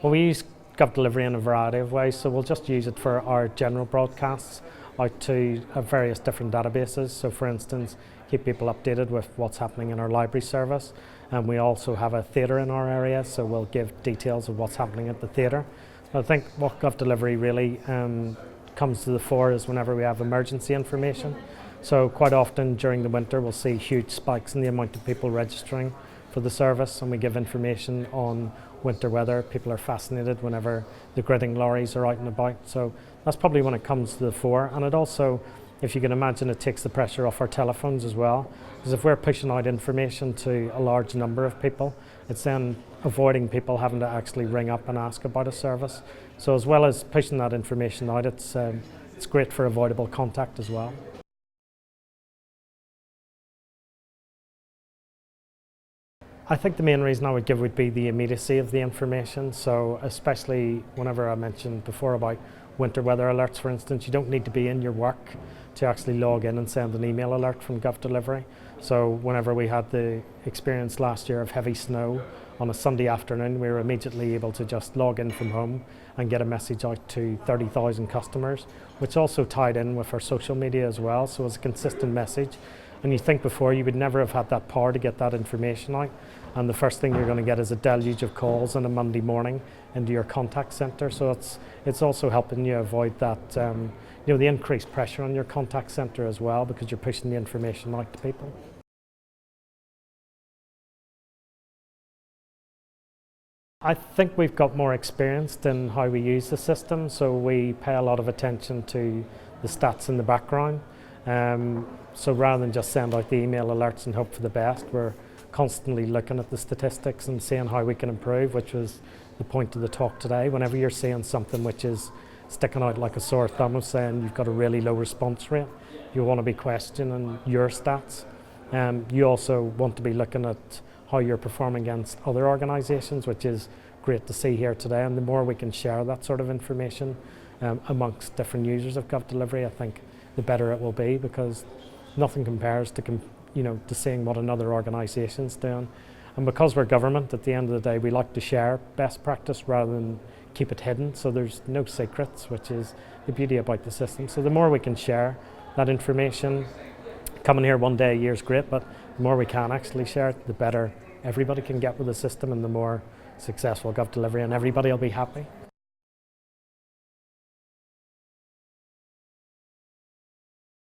Well, we use GovDelivery in a variety of ways, so we'll just use it for our general broadcasts out to various different databases. So for instance, keep people updated with what's happening in our library service. And we also have a theatre in our area, so we'll give details of what's happening at the theatre. I think what GovDelivery really comes to the fore is whenever we have emergency information. So quite often during the winter we'll see huge spikes in the amount of people registering for the service, and we give information on winter weather. People are fascinated whenever the gridding lorries are out and about, so that's probably when it comes to the fore. And it also, if you can imagine, it takes the pressure off our telephones as well, because if we're pushing out information to a large number of people, it's then avoiding people having to actually ring up and ask about a service. So as well as pushing that information out, it's great for avoidable contact as well. I think the main reason I would give would be the immediacy of the information. So especially whenever I mentioned before about winter weather alerts, for instance, you don't need to be in your work to actually log in and send an email alert from GovDelivery. So whenever we had the experience last year of heavy snow on a Sunday afternoon, we were immediately able to just log in from home and get a message out to 30,000 customers, which also tied in with our social media as well. So it was a consistent message. And you think before you would never have had that power to get that information out, and the first thing you're going to get is a deluge of calls on a Monday morning into your contact centre. So it's also helping you avoid that the increased pressure on your contact centre as well, because you're pushing the information out to people. I think we've got more experienced in how we use the system, so we pay a lot of attention to the stats in the background. So rather than just send out the email alerts and hope for the best, we're constantly looking at the statistics and seeing how we can improve, which was the point of the talk today. Whenever you're seeing something which is sticking out like a sore thumb of saying you've got a really low response rate, you want to be questioning your stats. You also want to be looking at how you're performing against other organisations, which is great to see here today. And the more we can share that sort of information amongst different users of GovDelivery, I think the better it will be, because nothing compares to seeing what another organisation's doing. And because we're government, at the end of the day, we like to share best practice rather than keep it hidden. So there's no secrets, which is the beauty about the system. So the more we can share that information, coming here one day a year is great, but the more we can actually share it, the better everybody can get with the system, and the more successful GovDelivery, and everybody will be happy.